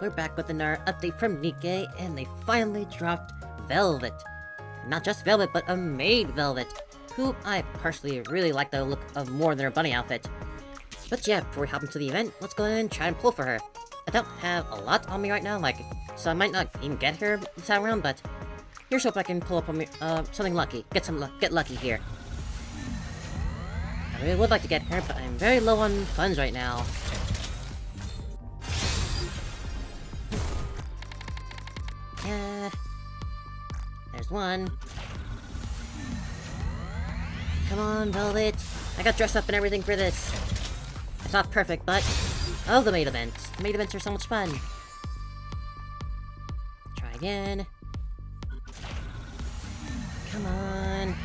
we're back with another update from Nikke, and they finally dropped Velvet. Not just Velvet, but a Maid Velvet, who I personally really like the look of more than her bunny outfit. But yeah, before we hop into the event, let's go ahead and try and pull for her. I don't have a lot on me right now, so I might not even get her this time around, but here's hope I can pull up on me, something lucky. Get lucky here. I really would like to get her, but I'm very low on funds right now. There's one. Come on, Velvet. I got dressed up and everything for this. It's not perfect, but I love the maid events. The maid events are so much fun. Try again. Come on.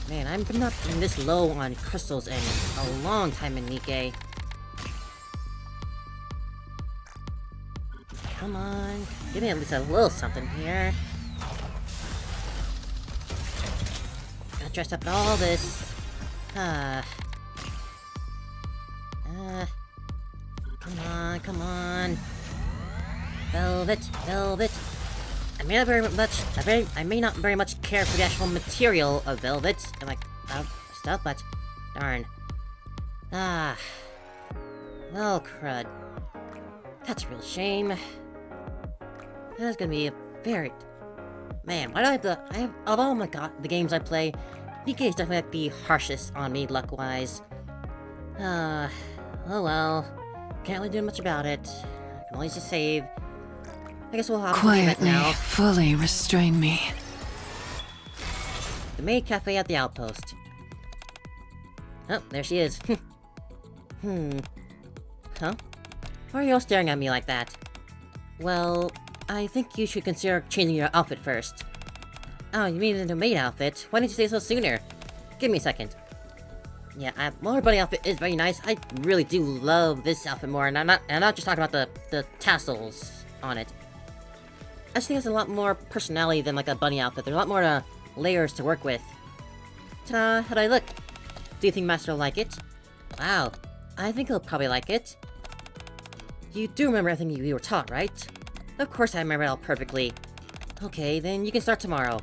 Man, I've been not been this low on crystals in a long time in Nikke. Come on. Give me at least a little something here. Got dressed up in all this. Come on. Velvet. I may not very much care for the actual material of velvet and stuff, but darn. Oh crud. That's a real shame. That's gonna be a very... Man, why do I have of all the games I play, Nikke is definitely the harshest on me luck-wise. Oh well. Can't really do much about it. I can always just save. I guess we'll have to leave it now. Fully restrain me. The maid cafe at the outpost. Oh, there she is. Huh? Why are you all staring at me like that? Well, I think you should consider changing your outfit first. Oh, you mean into a maid outfit? Why didn't you say so sooner? Give me a second. Yeah, while her bunny outfit is very nice, I really do love this outfit more, and I'm not just talking about the tassels on it. I just think it has a lot more personality than like a bunny outfit. There's a lot more layers to work with. Ta-da! How do I look? Do you think Master will like it? Wow, I think he'll probably like it. You do remember everything you were taught, right? Of course I remember it all perfectly. Okay, then you can start tomorrow.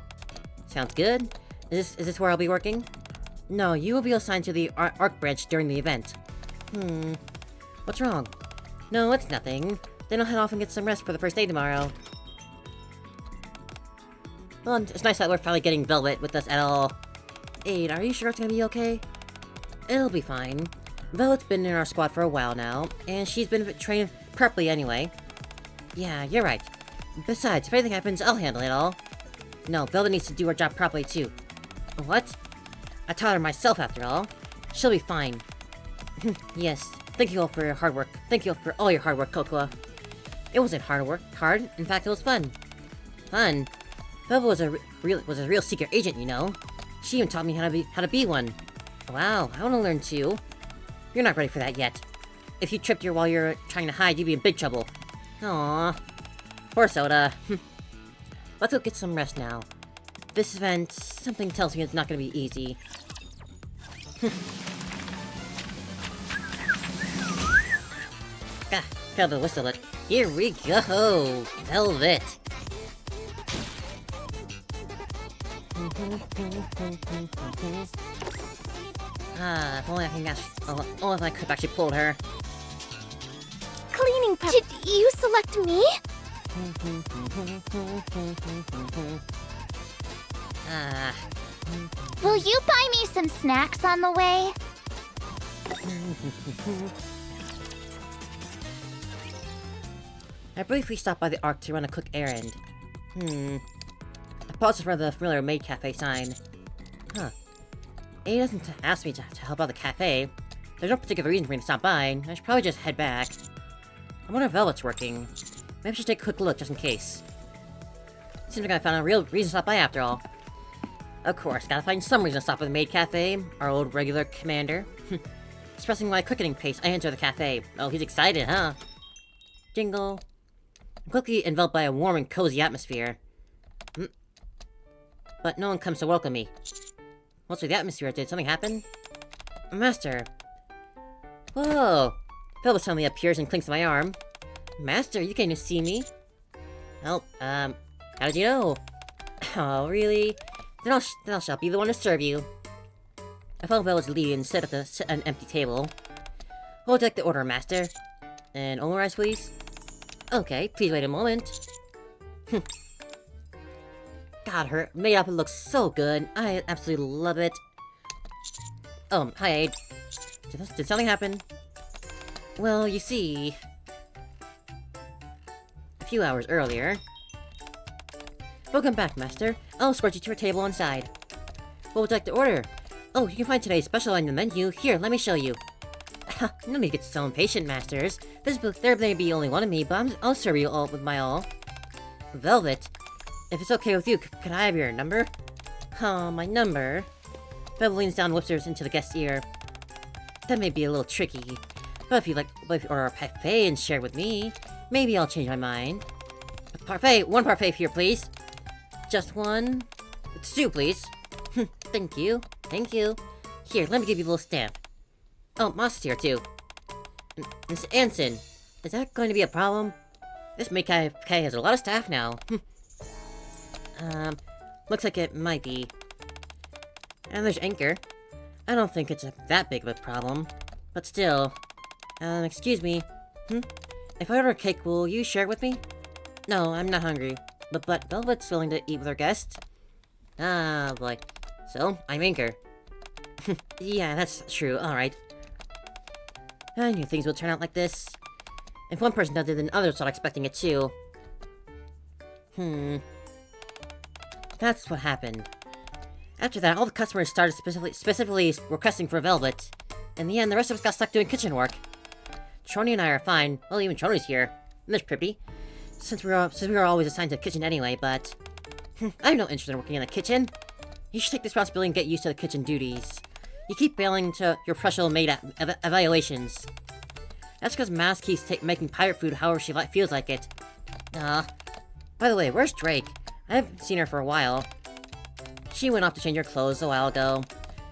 Sounds good. Is this where I'll be working? No, you will be assigned to the Arc branch during the event. What's wrong? No, it's nothing. Then I'll head off and get some rest for the first day tomorrow. Well, it's nice that we're finally getting Velvet with us at all. Aid, are you sure it's gonna be okay? It'll be fine. Velvet's been in our squad for a while now, and she's been trained properly anyway. Yeah, you're right. Besides, if anything happens, I'll handle it all. No, Velvet needs to do her job properly too. What? I taught her myself after all. She'll be fine. Yes, thank you all for your hard work. Thank you all for all your hard work, Cocoa. It wasn't hard. In fact, it was fun. Fun? Velvet was a real secret agent, you know. She even taught me how to be one. Wow, I want to learn too. You're not ready for that yet. If you tripped here while you're trying to hide, you'd be in big trouble. Aww. Poor Soda. Let's go get some rest now. This event, something tells me it's not gonna be easy. Failed to whistle it. Here we go! Velvet! If only I could actually pull her. Cleaning prep. Did you select me? Will you buy me some snacks on the way? I briefly stopped by the Arc to run a quick errand. I paused in front of the familiar maid cafe sign. A doesn't ask me to help out the cafe. There's no particular reason for me to stop by. I should probably just head back. I wonder if Velvet's working. Maybe I should take a quick look just in case. Seems like I found a real reason to stop by after all. Of course, gotta find some reason to stop at the maid cafe, our old regular commander. Expressing my quickening pace, I enter the cafe. Oh, he's excited, huh? Jingle. I'm quickly enveloped by a warm and cozy atmosphere. But no one comes to welcome me. What's with the atmosphere? Did something happen? Master. Whoa! Velvet suddenly appears and clings to my arm. Master, you came to see me? Oh, how did you know? Oh, really? Then I'll be the one to serve you. I found Belle was leading and set up an empty table. We'll take the order, Master. And omurice, please? Okay, please wait a moment. God, her maid outfit looks so good. I absolutely love it. Oh, hi, Aid. Did something happen? Well, you see... A few hours earlier... Welcome back, Master. I'll escort you to your table inside. What would you like to order? Oh, you can find today's special on the menu. Here, let me show you. No need to get so impatient, Masters. There may be only one of me, but I'll serve you all with my all. Velvet. If it's okay with you, could I have your number? Oh, my number? Velvet leans down and whispers into the guest's ear. That may be a little tricky, but if you'd like to order a parfait and share with me, maybe I'll change my mind. A parfait, one parfait here, please. Just one? It's two, please. Thank you. Thank you. Here, let me give you a little stamp. Oh, Moss is here, too. Miss Anson, is that going to be a problem? This Maid Cafe has a lot of staff now. Looks like it might be. And there's Anchor. I don't think it's that big of a problem. But still. Excuse me. If I order a cake, will you share it with me? No, I'm not hungry. But Velvet's willing to eat with her guest. Ah, boy. So, I'm Anchor. Yeah, that's true. Alright. I knew things would turn out like this. If one person does it, then others start expecting it too. That's what happened. After that, all the customers started specifically requesting for Velvet. In the end, the rest of us got stuck doing kitchen work. Trony and I are fine. Well, even Trony's here. And there's Prippy. Since we were always assigned to the kitchen anyway, but... I have no interest in working in the kitchen. You should take this responsibility and get used to the kitchen duties. You keep failing to your professional maid evaluations. That's because Mas keeps making pirate food however she feels like it. By the way, where's Drake? I haven't seen her for a while. She went off to change her clothes a while ago.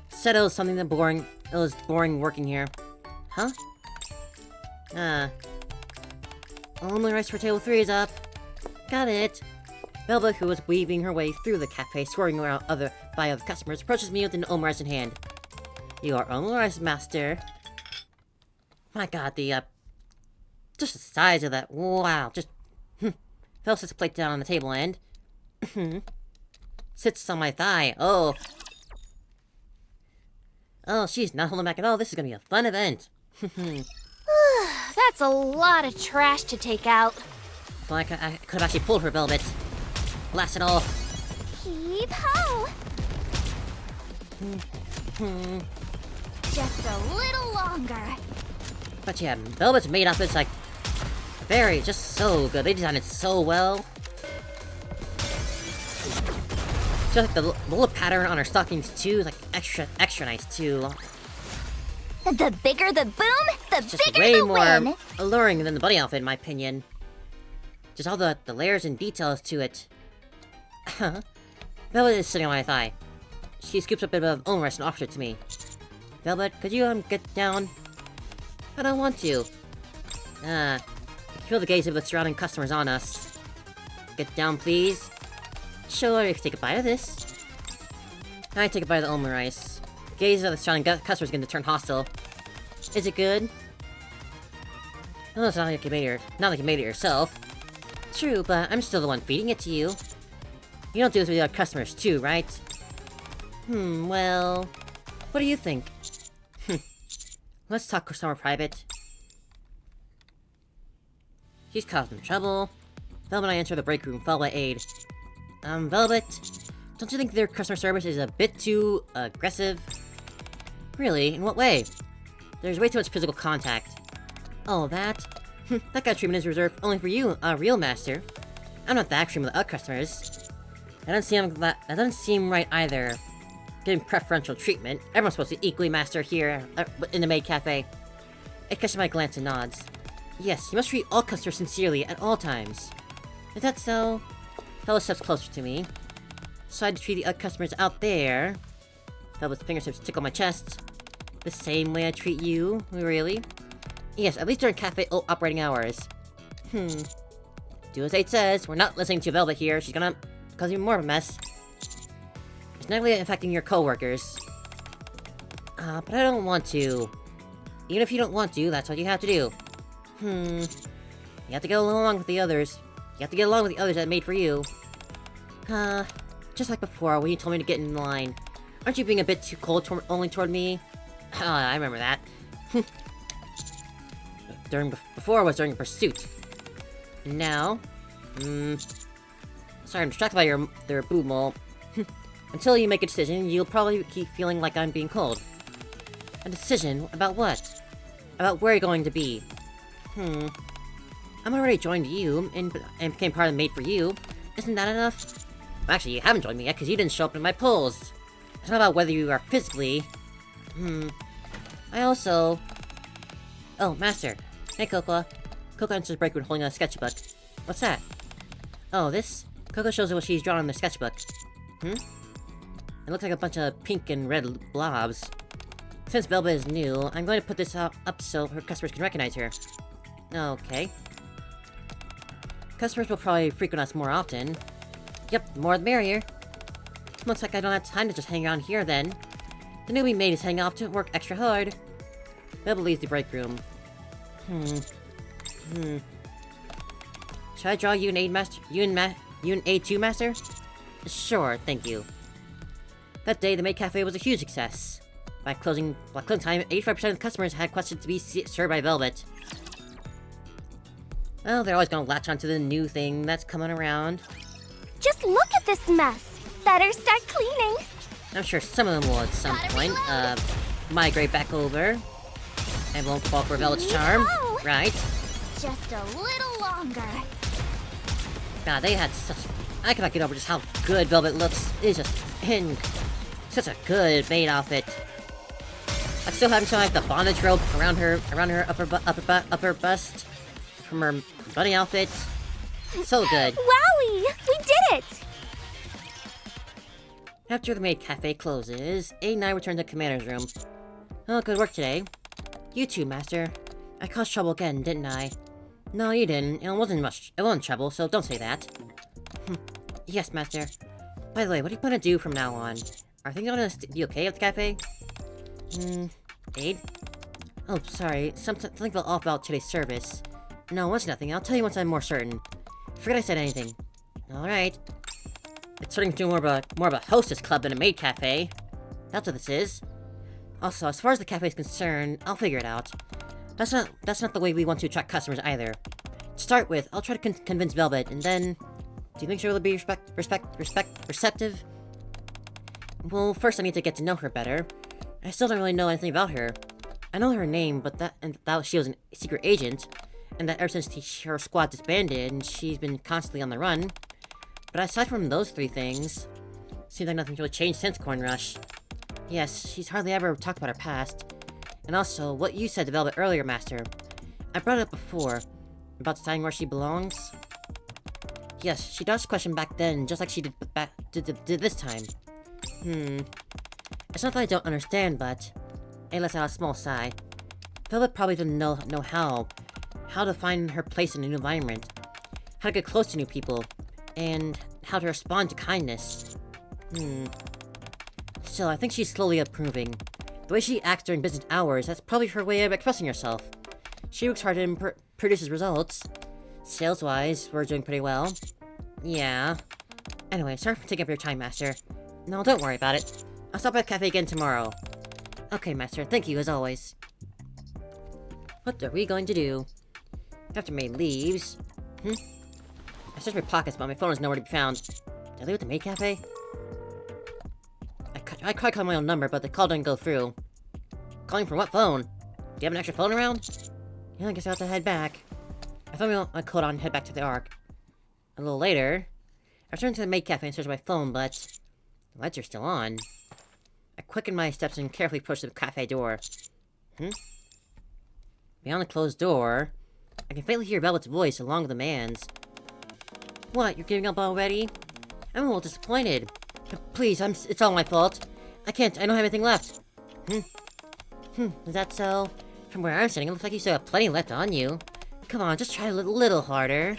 Said it was something that boring. It was boring working here. Huh? Only rice for table 3 is up. Got it. Velvet, who was weaving her way through the cafe, swerving around by other customers, approaches me with an omurice in hand. You are omurice master. My god, just the size of that. Wow, just... Velvet sets a plate down on the table and... sits on my thigh. Oh. Oh, she's not holding back at all. This is gonna be a fun event. That's a lot of trash to take out. Well, I could have actually pulled her, Velvet. Blast it all. Heave ho! Just a little longer. But yeah, Velvet's maid outfit's like... just so good. They designed it so well. Just like the little pattern on her stockings too is like extra nice too. The bigger the boom, the It's just bigger way the more win. alluring than the bunny outfit, in my opinion. Just all the layers and details to it. Velvet is sitting on my thigh. She scoops up a bit of omurice and offers it to me. Velvet, could you get down? I don't want to. I can feel the gaze of the surrounding customers on us. Get down, please. Sure, if you take a bite of this. I take a bite of the omurice. Gaze of the surrounding customers begin to turn hostile. Is it good? No, it's not like you made it yourself. True, but I'm still the one feeding it to you. You don't do this with your customers too, right? Well... What do you think? Let's talk somewhere private. She's causing trouble. Velvet and I enter the break room, followed by Aid. Velvet, don't you think their customer service is a bit too aggressive? Really? In what way? There's way too much physical contact. Oh, that? That kind of treatment is reserved only for you, a real master. I'm not that extreme with other customers. That doesn't seem right either. Getting preferential treatment. Everyone's supposed to be equally master here in the Maid Cafe. It catches my glance and nods. Yes, you must treat all customers sincerely at all times. Is that so? Velvet steps closer to me. So I treat the other customers out there. Velvet's fingertips tickle my chest. The same way I treat you, really? Yes, at least during cafe operating hours. Do as Eight says. We're not listening to Velvet here. She's gonna cause even more of a mess. It's negatively affecting your coworkers. But I don't want to. Even if you don't want to, that's what you have to do. You have to get along with the others. You have to get along with the others that Made For You. Just like before, when you told me to get in line. Aren't you being a bit too cold only toward me? I remember that. Before was during a pursuit. Now, sorry, I'm distracted by their boob mole. Until you make a decision, you'll probably keep feeling like I'm being cold. A decision? About what? About where you're going to be. I'm already joined you, and became part of Maid For You. Isn't that enough? Well, actually, you haven't joined me yet, because you didn't show up in my polls. It's not about whether you are physically... I also... Oh, Master. Hey, Coco. Coco enters the break room holding a sketchbook. What's that? Oh, this? Coco shows her what she's drawn in the sketchbook. It looks like a bunch of pink and red blobs. Since Velvet is new, I'm going to put this up so her customers can recognize her. Okay. Customers will probably frequent us more often. Yep, the more the merrier. Looks like I don't have time to just hang around here then. The newbie maid is heading off to work extra hard. Velvet leaves the break room. Should I draw you an aid master? You an aid 2 master? Sure, thank you. That day, the maid cafe was a huge success. By closing time, 85% of the customers had requested to be served by Velvet. Well, they're always gonna latch onto the new thing that's coming around. Just look at this mess. Better start cleaning. I'm sure some of them will at some point, migrate back over. And won't fall for Velvet's charm, right? Just a little longer. God, they had such... I cannot get over just how good Velvet looks. It's just in such a good maid outfit. I still haven't shown like the bondage rope around her upper bust from her bunny outfit. So good. Wowie! We did it! After the maid cafe closes, 8 and I return to Commander's room. Oh, good work today. You too, Master. I caused trouble again, didn't I? No, you didn't. It wasn't trouble, so don't say that. Yes, Master. By the way, what do you plan to do from now on? Are things gonna be okay at the cafe? Aid? Oh, sorry. Something felt off about today's service. No, it's nothing. I'll tell you once I'm more certain. Forget I said anything. Alright. It's turning into more of a hostess club than a maid cafe. That's what this is. Also, as far as the cafe is concerned, I'll figure it out. That's not the way we want to attract customers either. To start with, I'll try to convince Velvet, and then... Do you think she will be receptive? Well, first I need to get to know her better. I still don't really know anything about her. I know her name, but that she was a secret agent, and that ever since her squad disbanded, she's been constantly on the run. But aside from those 3 things, seems like nothing's really changed since Corn Rush. Yes, she's hardly ever talked about her past. And also, what you said to Velvet earlier, Master. I brought it up before, about deciding where she belongs. Yes, she dodged the question back then, just like she did this time. It's not that I don't understand, but... It lets out a small sigh. Velvet probably doesn't know how to find her place in a new environment. How to get close to new people. And how to respond to kindness. Still, I think she's slowly improving. The way she acts during business hours, that's probably her way of expressing herself. She works hard and produces results. Sales-wise, we're doing pretty well. Yeah. Anyway, sorry for taking up your time, Master. No, don't worry about it. I'll stop at the cafe again tomorrow. Okay, Master, thank you as always. What are we going to do? After Maid leaves... I searched my pockets, but my phone is nowhere to be found. Did I leave it at the maid cafe? I tried calling my own number, but the call didn't go through. Calling from what phone? Do you have an extra phone around? Yeah, I guess I'll have to head back. I thought my coat on and head back to the Ark. A little later, I returned to the maid cafe and searched my phone, but the lights are still on. I quickened my steps and carefully pushed the cafe door. Beyond the closed door, I can faintly hear Velvet's voice along with the man's. What, you're giving up already? I'm a little disappointed. Please, it's all my fault. I don't have anything left. Is that so? From where I'm sitting, it looks like you still have plenty left on you. Come on, just try a little harder.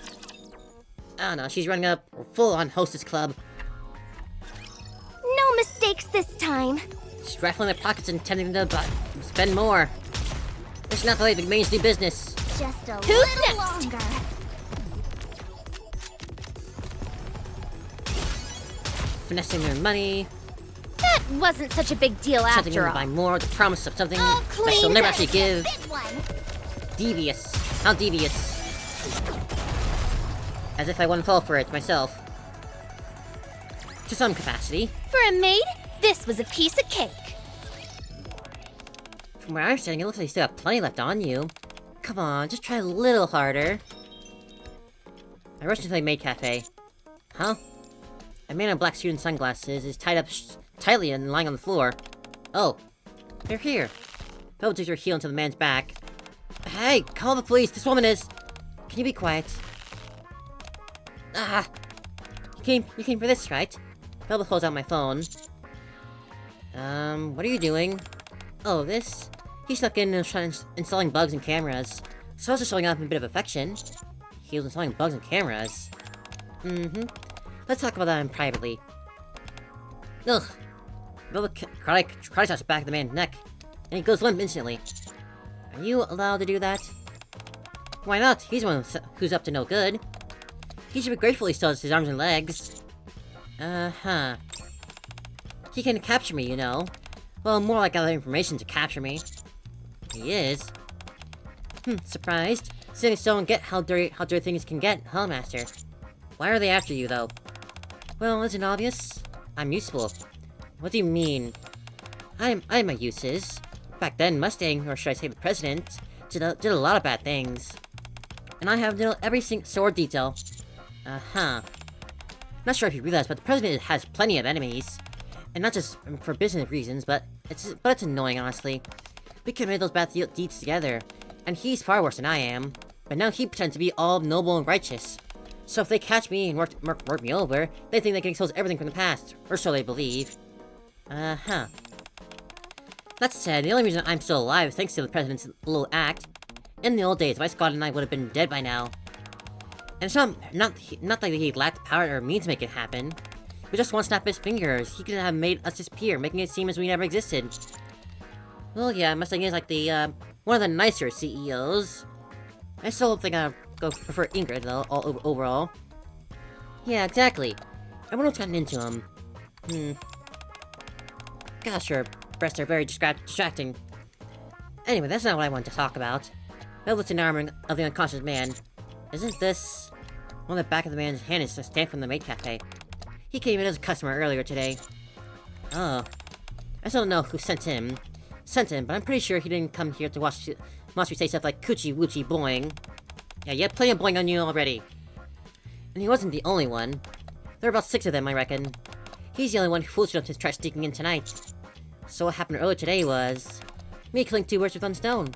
I don't know, she's running up full-on hostess club. No mistakes this time. She's rifling their pockets and intending to spend more. It's not the way the maids do business. Just a Who's little next? longer. Finessing their money, That wasn't such a big deal tempting them after to buy all. more with the promise of something I'll that clean she'll never this. actually give. Big one. Devious. How devious. As if I wouldn't fall for it myself. To some capacity. For a maid, this was a piece of cake. From where I'm standing, it looks like you still have plenty left on you. Come on, just try a little harder. I rushed into the maid cafe. Huh? A man in black suit and sunglasses is tied up tightly and lying on the floor. Oh, they're here. Belle digs her heel into the man's back. Hey, call the police, this woman is... Can you be quiet? Ah! You came for this, right? Belle pulls out my phone. What are you doing? Oh, this? He snuck in and was installing bugs and cameras. So I was just showing off a bit of affection. He was installing bugs and cameras. Let's talk about that privately. Ugh. Bella karate chops back at the man's neck, and he goes limp instantly. Are you allowed to do that? Why not? He's the one who's up to no good. He should be grateful he still has his arms and legs. Uh-huh. He can capture me, you know. Well, more like other information to capture me. He is. Surprised? Sitting still and get how dirty things can get, huh, Master? Why are they after you, though? Well, isn't it obvious? I'm useful. What do you mean? I have my uses. Back then, Mustang, or should I say the President, did a lot of bad things. And I have every sword detail. Uh-huh. Not sure if you realize, but the President has plenty of enemies. And not just for business reasons, but it's annoying, honestly. We could have made those bad deeds together. And he's far worse than I am. But now he pretends to be all noble and righteous. So if they catch me and work me over, they think they can expose everything from the past. Or so they believe. Uh-huh. That said, the only reason I'm still alive is thanks to the President's little act. In the old days, my squad and I would have been dead by now. And it's not like he lacked power or means to make it happen. With just one snap of his fingers, he could have made us disappear, making it seem as we never existed. Well, yeah, Mustang is like the, one of the nicer CEOs. I still think I prefer Ingrid, though, overall. Yeah, exactly. I wonder what's gotten into him. Gosh, her breasts are very distracting. Anyway, that's not what I wanted to talk about. Belle lifts an arm of the unconscious man. Isn't this... On the back of the man's hand is a stamp from the maid cafe. He came in as a customer earlier today. Oh. I still don't know who sent him, but I'm pretty sure he didn't come here to watch me say stuff like coochie woochie boing. Yeah, you have plenty of boing on you already. And he wasn't the only one. There were about 6 of them, I reckon. He's the only one who fooled enough to try sneaking in tonight. So what happened earlier today was... me killing 2 birds with one stone.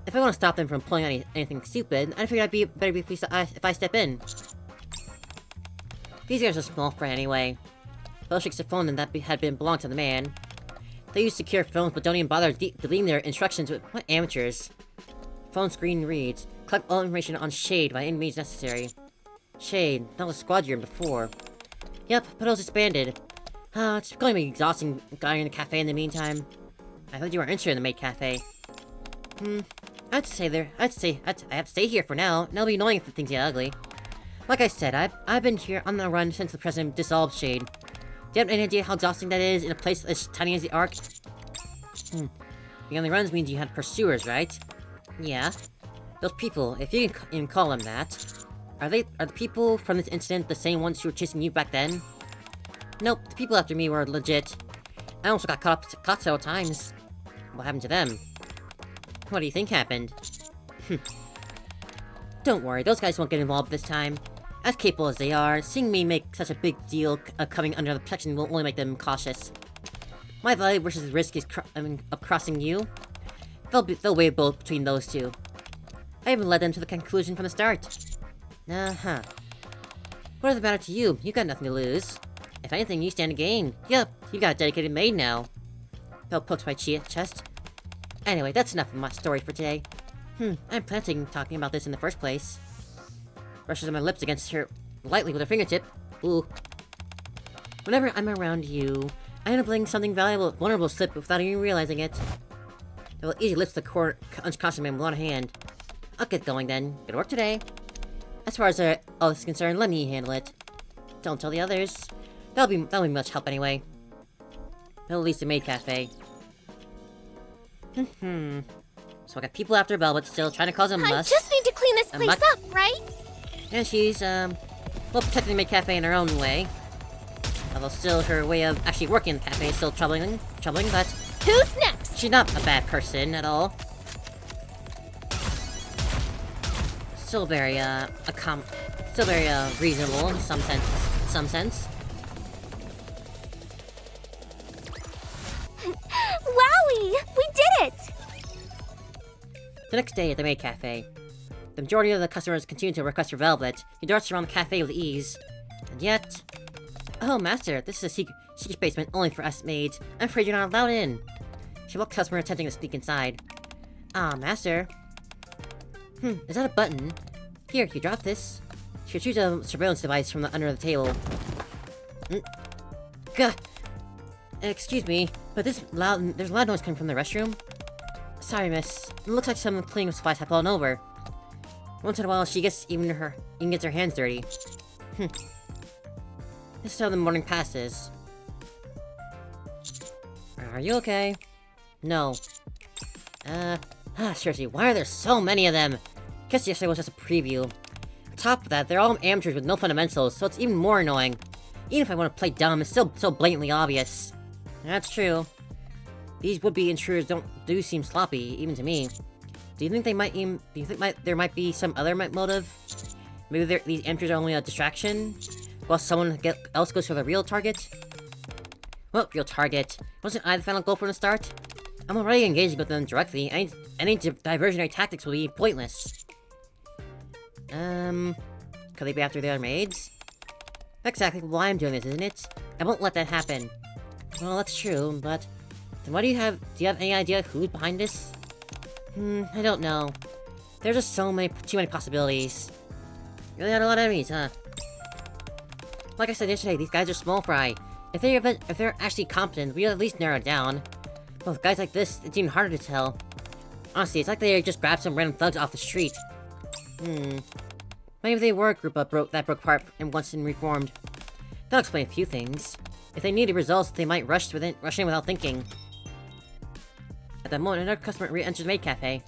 If I want to stop them from pulling anything stupid, I figured I'd be better if I step in. These guys are small fry anyway. Belle shakes the phone and that had belonged to the man. They use secure phones but don't even bother deleting their instructions with... What amateurs? Phone screen reads, collect all information on Shade by any means necessary. Shade, that was squad you're in before. Yep, but it was disbanded. It's going to be exhausting guy in the cafe in the meantime. I thought you were interested in the maid cafe. I have to stay here for now, and it'll be annoying if things get ugly. Like I said, I've been here on the run since the President dissolved Shade. Do you have any idea how exhausting that is in a place as tiny as the Ark? Being on the runs means you had pursuers, right? Yeah. Those people, if you can call them that. Are the people from this incident the same ones who were chasing you back then? Nope, the people after me were legit. I also got caught several times. What happened to them? What do you think happened? Don't worry, those guys won't get involved this time. As capable as they are, seeing me make such a big deal of coming under the protection will only make them cautious. My value versus the risk is of crossing you. They'll weigh both between those two. I even led them to the conclusion from the start. Uh-huh. What does it matter to you? You got nothing to lose. If anything, you stand to gain. Yep, you got a dedicated maid now. Belle pokes my chest. Anyway, that's enough of my story for today. I'm planning talking about this in the first place. Brushes my lips against her lightly with her fingertip. Ooh. Whenever I'm around you, I end up letting something vulnerable slip without even realizing it. It will easily lift the unconscious with one hand. I'll get going then. Good work today. As far as all this is concerned, let me handle it. Don't tell the others. That'll be much help anyway. At least the maid cafe. So I got people after Velvet still trying to cause a muss. I just need to clean this place up, right? And she's, well, protecting the maid cafe in her own way. Although still her way of actually working in the cafe is still troubling, but... Who's next? She's not a bad person at all. Still very, reasonable in some sense. Wowie! We did it! The next day at the maid cafe, the majority of the customers continue to request for Velvet, who darts around the cafe with ease. And yet... Oh, master, this is a secret basement only for us maids. I'm afraid you're not allowed in. She walked the customer attempting to sneak inside. Ah, master. Is that a button? Here, you drop this. She retrieves a surveillance device from under the table. Gah! Excuse me, but there's a loud noise coming from the restroom. Sorry, miss. It looks like some cleaning supplies have fallen over. Once in a while, she gets even gets her hands dirty. This is how the morning passes. Are you okay? No. Seriously, why are there so many of them? Guess yesterday was just a preview. On top of that, they're all amateurs with no fundamentals, so it's even more annoying. Even if I want to play dumb, it's still so blatantly obvious. That's true. These would-be intruders do seem sloppy, even to me. Do you think there might be some other motive? Maybe these amateurs are only a distraction, while someone else goes for the real target? Well, real target. Wasn't I the final goal from the start? I'm already engaging with them directly. Any diversionary tactics will be pointless. Could they be after the other maids? Exactly why I'm doing this, isn't it? I won't let that happen. Well, that's true, but... Then why do you have any idea who's behind this? I don't know. There's just too many possibilities. You really had a lot of enemies, huh? Like I said yesterday, these guys are small fry. If they're actually competent, we'll at least narrow it down. But with guys like this, it's even harder to tell. Honestly, it's like they just grabbed some random thugs off the street. Maybe they were a group that broke apart and once reformed. That'll explain a few things. If they needed results, they might rush in without thinking. At that moment, another customer re-enters the maid cafe.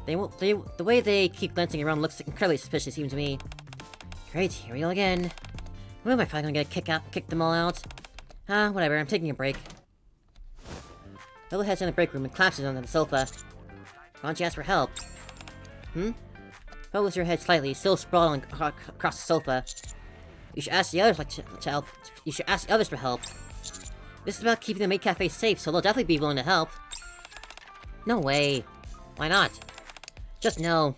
The way they keep glancing around looks incredibly suspicious, even to me. Great, here we go again. When am I finally gonna kick them all out? Whatever, I'm taking a break. Bella heads in the break room and collapses on the sofa. Why don't you ask for help? Bella lifts her head slightly, still sprawling across the sofa. You should ask the others to help. You should ask the others for help. This is about keeping the maid cafe safe, so they'll definitely be willing to help. No way. Why not? Just no.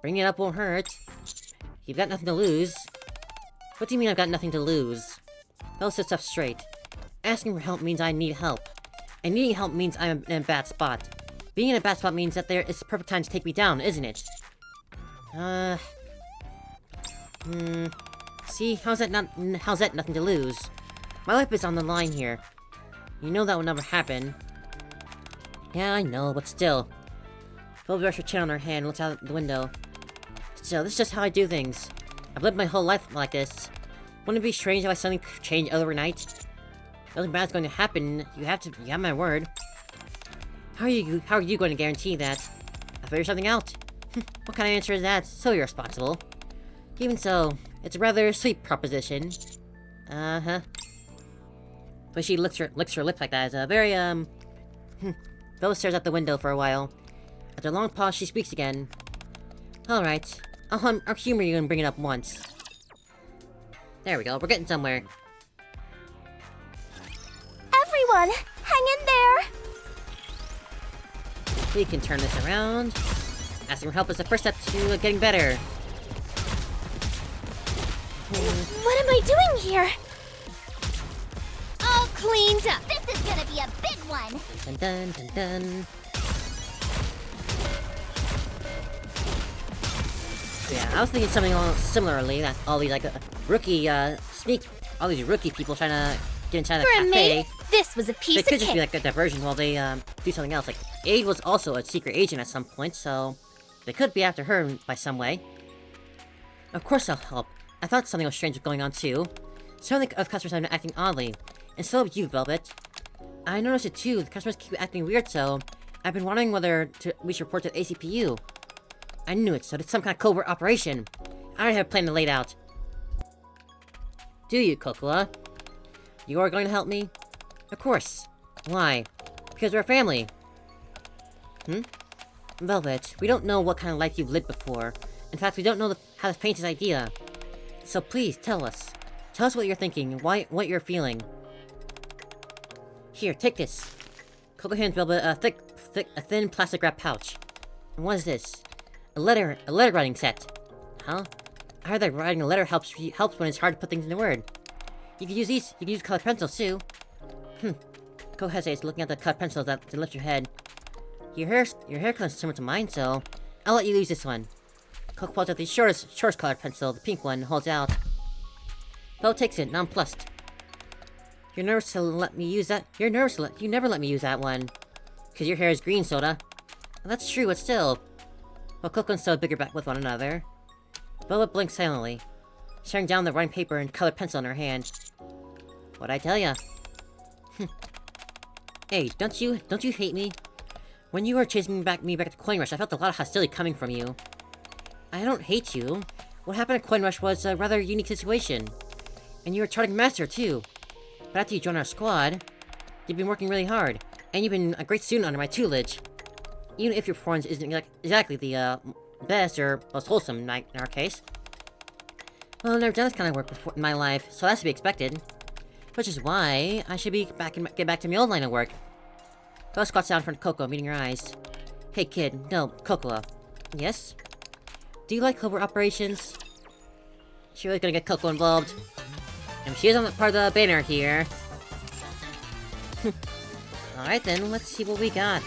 Bringing it up won't hurt. You've got nothing to lose. What do you mean I've got nothing to lose? Bella sits up straight. Asking for help means I need help. And needing help means I'm in a bad spot. Being in a bad spot means that there is the perfect time to take me down, isn't it? See, how's that nothing to lose? My life is on the line here. You know that will never happen. Yeah, I know, but still. Bella rests her chin on her hand and looks out the window. Still, this is just how I do things. I've lived my whole life like this. Wouldn't it be strange if I suddenly changed overnight? Nothing bad's going to happen. You have my word. How are you going to guarantee that? I'll figure something out. What kind of answer is that? So irresponsible. Even so, it's a rather sweet proposition. But she licks her lips like that is a very, Bella stares out the window for a while. After a long pause, she speaks again. Alright. I'll humor you and bring it up once. There we go, we're getting somewhere. Everyone, hang in there! We can turn this around. Asking for help is the first step to getting better. What am I doing here? All cleaned up. This is gonna be a big one. Dun dun dun dun. Yeah, I was thinking something along similarly, that all these, like, all these rookie people trying to get inside the For a cafe. maid, this was a piece It of could just be cake. like a diversion while they, do something else. Like, Aid was also a secret agent at some point, so they could be after her by some way. Of course I'll help. I thought something was strange was going on too. Some of the customers have been acting oddly. And so have you, Velvet. I noticed it too. The customers keep acting weird, so I've been wondering whether we should report to the ACPU. I knew it, so it's some kind of covert operation. I already have a plan laid out. Do you, Cocoa? You are going to help me? Of course. Why? Because we're a family. Velvet, we don't know what kind of life you've lived before. In fact, we don't know how the faintest idea. So please, tell us. Tell us what you're thinking, what you're feeling. Here, take this. Cocoa hands Velvet a thin plastic wrap pouch. And what is this? A letter writing set. Huh? I heard that writing a letter helps when it's hard to put things into word. You can use these. You can use colored pencils too. Cocoa hesitates, looking at the colored pencils that lift your head. Your hair color is similar to mine, so I'll let you use this one. Cocoa pulls out the shortest colored pencil, the pink one, and holds out. Belle takes it, nonplussed. You're nervous to let me use that? You never let me use that one. Cause your hair is green, Soda. Well, that's true, but still. Well, Cocoa and Soda bigger back with one another. Velvet blinks silently, staring down the writing paper and colored pencil in her hand. What'd I tell ya? Hey, don't you hate me? When you were chasing me back to Coin Rush, I felt a lot of hostility coming from you. I don't hate you. What happened at Coin Rush was a rather unique situation. And you were charting master, too. But after you joined our squad, you've been working really hard. And you've been a great student under my tutelage. Even if your performance isn't exactly the, best or most wholesome in our case. Well, I've never done this kind of work before in my life, so that's to be expected. Which is why I should get back to my old line of work. Belle squats down in front of Cocoa, meeting her eyes. Hey kid, no, Cocoa. Yes? Do you like covert operations? She really gonna get Cocoa involved. And she is on the part of the banner here. Alright then, let's see what we got.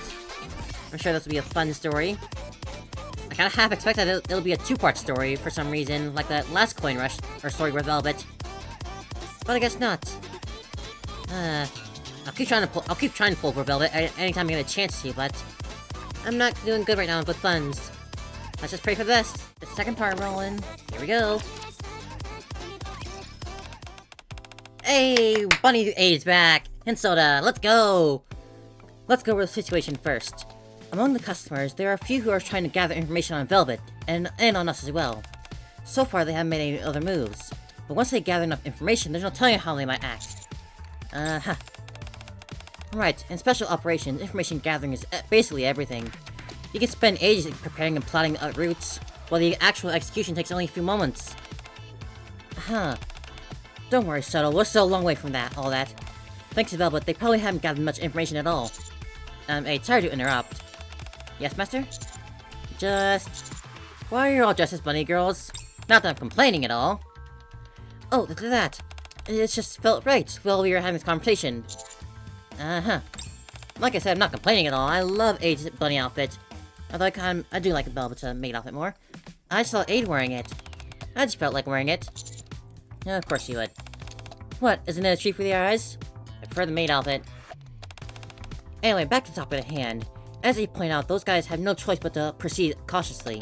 I'm sure this will be a fun story. I kinda half expect that it'll be a two-part story for some reason, like the last Coin Rush, or story with Velvet. But I guess not. I'll keep trying to pull for Velvet anytime I get a chance to, but I'm not doing good right now with funds. Let's just pray for the best. The second part rolling. Here we go. Hey, Bunny A's back! And Soda, let's go! Let's go over the situation first. Among the customers, there are a few who are trying to gather information on Velvet, and on us as well. So far, they haven't made any other moves. But once they gather enough information, there's no telling how they might act. Right, in special operations, information gathering is basically everything. You can spend ages preparing and plotting routes, while the actual execution takes only a few moments. Don't worry, Subtle, we're still a long way from all that. Thanks to Velvet, they probably haven't gathered much information at all. Hey, sorry to interrupt. Yes, Master? Why are you all dressed as bunny girls? Not that I'm complaining at all. Oh, look at that. It just felt right while we were having this conversation. Like I said, I'm not complaining at all. I love Aid's bunny outfit. Although I do like Velvet's maid outfit more. I saw Aid wearing it. I just felt like wearing it. Of course you would. What, isn't it a treat for the eyes? I prefer the maid outfit. Anyway, back to the topic at hand. As they point out, those guys have no choice but to proceed cautiously.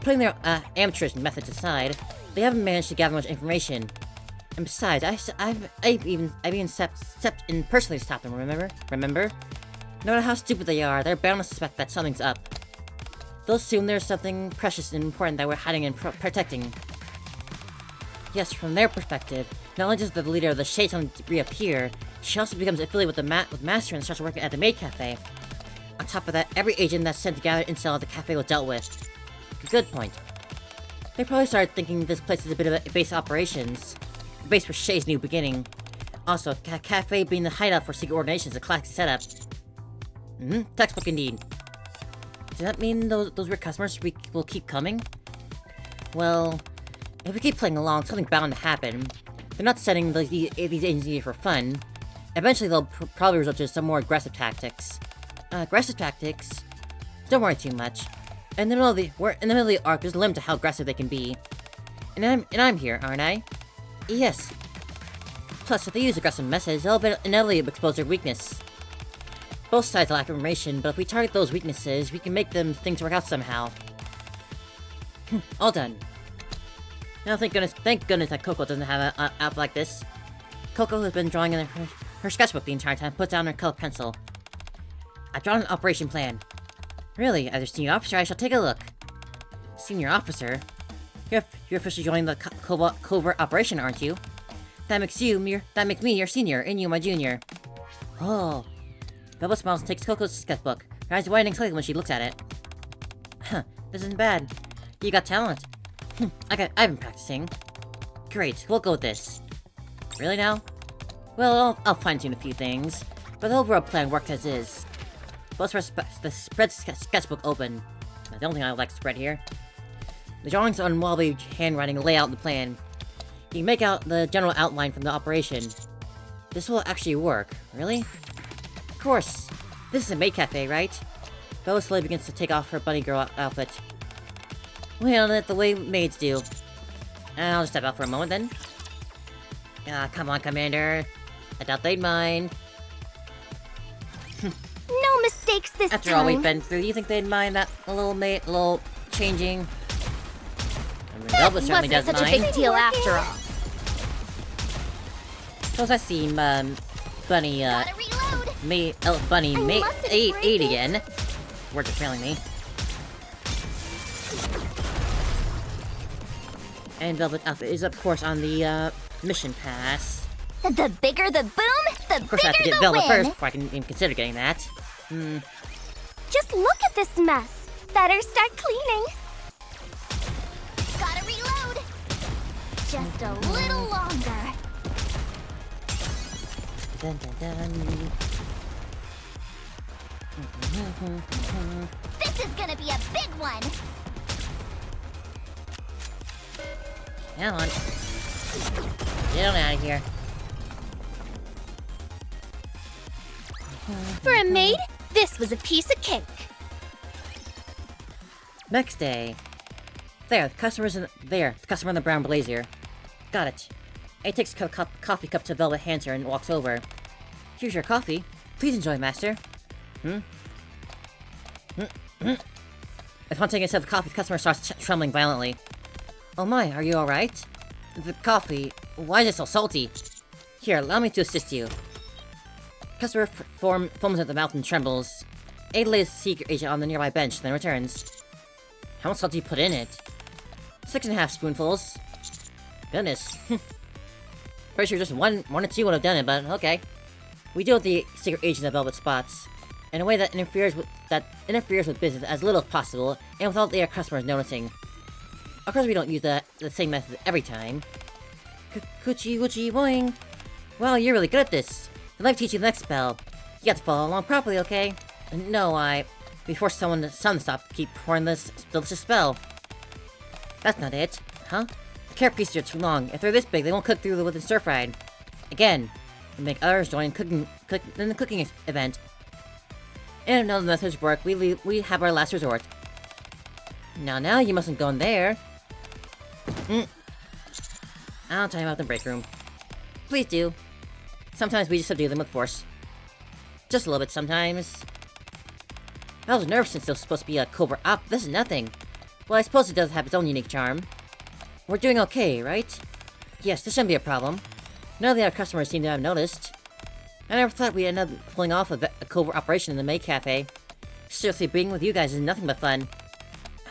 Putting their amateurish methods aside, they haven't managed to gather much information. And besides, I've even stepped in personally to stop them, remember? No matter how stupid they are, they're bound to suspect that something's up. They'll assume there's something precious and important that we're hiding and protecting. Yes, from their perspective, not only does the leader of the Shades reappear, she also becomes affiliated with Master and starts working at the Maid Cafe. On top of that, every agent that's sent to gather intel at the cafe was dealt with. Good point. They probably started thinking this place is a bit of a base operations. A base for Shay's new beginning. Also, cafe being the hideout for secret ordinations is a classic setup. Textbook indeed. Does that mean those weird customers will keep coming? Well, if we keep playing along, something's bound to happen. They're not setting these agents here for fun. Eventually, they'll probably resort to some more aggressive tactics. Aggressive tactics? Don't worry too much. we're in the middle of the arc. There's a limit to how aggressive they can be. And I'm here, aren't I? Yes. Plus, if they use aggressive methods, they'll inevitably expose their weakness. Both sides lack information, but if we target those weaknesses, we can make things work out somehow. All done. Now, thank goodness that Coco doesn't have an outfit like this. Coco has been drawing in her sketchbook the entire time, puts down her colored pencil. I've drawn an operation plan. Really, as your senior officer, I shall take a look. Senior officer? You're officially joining the covert operation, aren't you? That makes me your senior, and you my junior. Oh. Velvet smiles and takes Coco's sketchbook, her eyes widening slightly when she looks at it. Huh, this isn't bad. You got talent. I've been practicing. Great, we'll go with this. Really now? Well, I'll fine-tune a few things, but the overall plan worked as is. Let's the spread sketchbook open. The only thing I like to spread here. The drawings on wobbly handwriting lay out the plan. You can make out the general outline from the operation. This will actually work. Really? Of course. This is a maid cafe, right? Bella slowly begins to take off her bunny girl outfit. We handle it the way maids do. I'll just step out for a moment then. Come on, Commander. I doubt they'd mind. No mistakes this time. After all we've been through, you think they'd mind that a little changing? I mean, Velvet certainly doesn't such mind. a big deal after all. So I see, Bunny, Gotta reload. Bunny, I mustn't 8 break it. again. Words are failing me. And Velvet outfit is, of course, on the, mission pass. The bigger the boom, the Of course, I have to bigger get the Velvet win. first before I can even consider getting that. Just look at this mess. Better start cleaning. Gotta reload. Just a little longer. Dun, dun, dun. This is gonna be a big one. Come on. Get on out of here. For a maid, this was a piece of cake. Next day. The customer in the brown blazer. Got it. A takes a coffee cup to Velvet, hands her, and walks over. Here's your coffee. Please enjoy, master. Upon taking a sip of coffee, the customer starts trembling violently. Oh my, are you alright? The coffee... Why is it so salty? Here, allow me to assist you. Customer foams at the mouth and trembles. A lays the secret agent on the nearby bench, then returns. How much salt do you put in it? 6.5 spoonfuls. Goodness. Pretty sure just one or two would have done it, but okay. We deal with the secret agent of Velvet Spots in a way that interferes with business as little as possible, and without their customers noticing. Of course, we don't use the same method every time. Coochie woochie boing. Wow, you're really good at this. I'd like to teach you the next spell. You have to follow along properly, okay? No, we force someone to stop keep pouring this delicious spell. That's not it, huh? The carrot pieces are too long. If they're this big, they won't cook through within stir-fried. Again, we make others join in the cooking event. And if none of the methods work, we have our last resort. Now, you mustn't go in there. I'll time out the break room. Please do. Sometimes we just subdue them with force. Just a little bit sometimes. I was nervous since it was supposed to be a covert op. This is nothing. Well, I suppose it does have its own unique charm. We're doing okay, right? Yes, this shouldn't be a problem. None of the other customers seem to have noticed. I never thought we'd end up pulling off a covert operation in the Maid Cafe. Seriously, being with you guys is nothing but fun.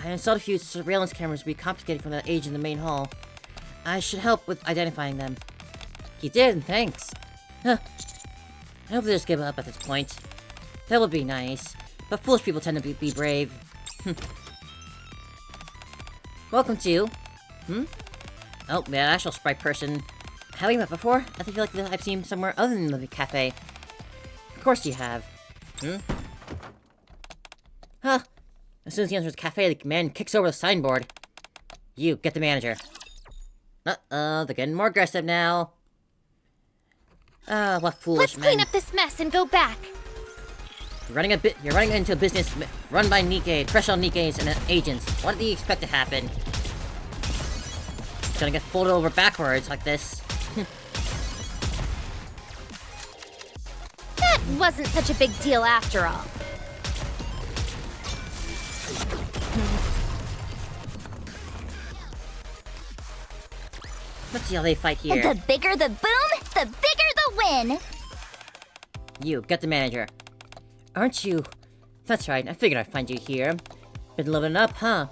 I installed a few surveillance cameras to be confiscated from the agent in the main hall. I should help with identifying them. You did, thanks. Huh. I hope they just give up at this point. That would be nice, but foolish people tend to be brave. Welcome to... Oh, the actual sprite person. Have we met before? I feel like I've seen him somewhere other than the cafe. Of course you have. Huh. As soon as he enters the cafe, the man kicks over the signboard. You, get the manager. Uh-oh, they're getting more aggressive now. What foolish Let's men. clean up this mess and go back. You're running into a business run by Nikke, professional Nikkes and agents. What do you expect to happen? It's gonna get folded over backwards like this. That wasn't such a big deal after all. Let's see how they fight here. The bigger the boom, the bigger the win. You, get the manager. Aren't you? That's right, I figured I'd find you here. Been living up, huh?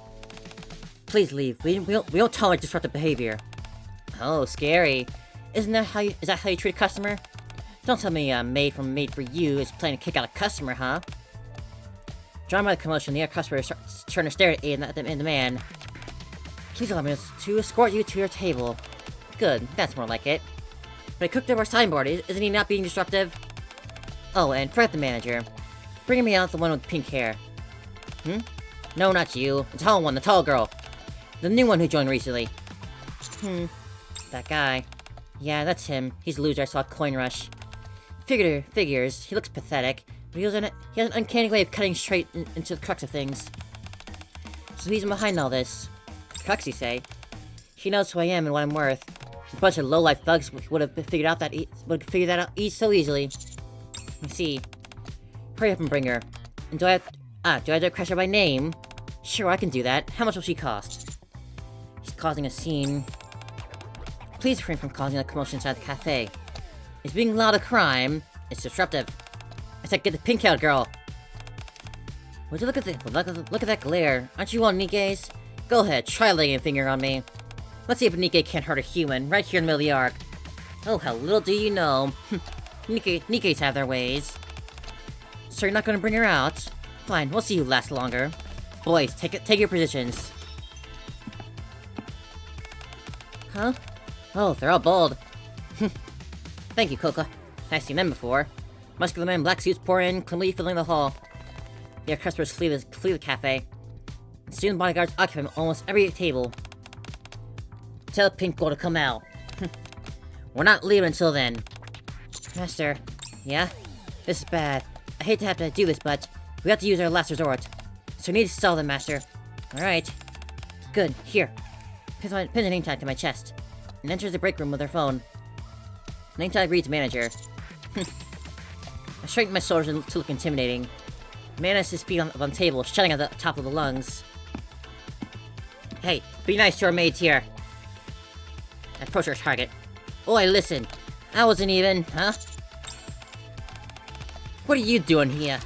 Please leave. We don't tolerate disruptive behavior. Oh, scary. Is that how you treat a customer? Don't tell me Maid For You is planning to kick out a customer, huh? Drawn by the commotion, the customer turned to stare at Aiden and the man. Please allow me to escort you to your table. Good, that's more like it. But I cooked over a signboard, isn't he not being disruptive? Oh, and Fred the manager. Bringing me out the one with pink hair. No, not you. The tall one, the tall girl. The new one who joined recently. That guy. Yeah, that's him. He's a loser, I saw a coin rush. Figures, he looks pathetic, but he has an uncanny way of cutting straight into the crux of things. So he's behind all this. Crux, you say? He knows who I am and what I'm worth. A bunch of low-life thugs would have figured that out so easily. You see. Hurry up and bring her. And do I have to crush her by name? Sure, I can do that. How much will she cost? He's causing a scene. Please refrain from causing a commotion inside the cafe. Is being loud a crime? It's disruptive. I said get the pink-haired girl. Would you look at that glare? Aren't you all Nikkes? Go ahead, try laying a finger on me. Let's see if a Nikke can't hurt a human, right here in the middle of the arc. Oh, how little do you know. Nikkes have their ways. So you're not gonna bring her out? Fine, we'll see who lasts longer. Boys, take your positions. Huh? Oh, they're all bald. Thank you, Coca. I've seen them before. Muscular men in black suits pour in, cleanly filling the hall. Their customers flee the cafe. Soon bodyguards occupy almost every table. Tell Pink Girl to come out. We're not leaving until then. Master. Yeah? This is bad. I hate to have to do this, but we have to use our last resort. So we need to stall them, Master. Alright. Good. Here. Pin a name tag to my chest. And enters the break room with her phone. Name tag reads manager. I straighten my shoulders to look intimidating. Man has his feet on the table, shouting at the top of the lungs. Hey, be nice to our maids here. I approach our target. Oi, listen. I wasn't even, huh? What are you doing here?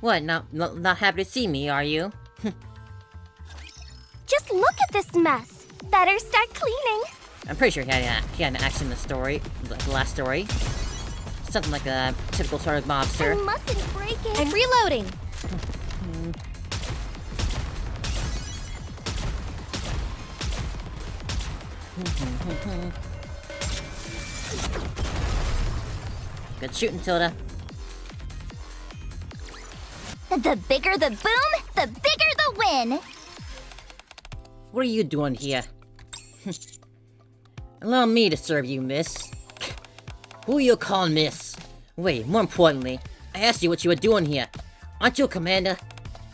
What, not happy to see me, are you? Just look at this mess. Better start cleaning. I'm pretty sure he had an accent in the story, the last story. Something like a typical sort of mobster. I mustn't break it. I'm reloading. Good shooting, Tilda. The bigger the boom, the bigger the win. What are you doing here? Allow me to serve you, miss. Who you calling miss? Wait, more importantly, I asked you what you were doing here. Aren't you a commander?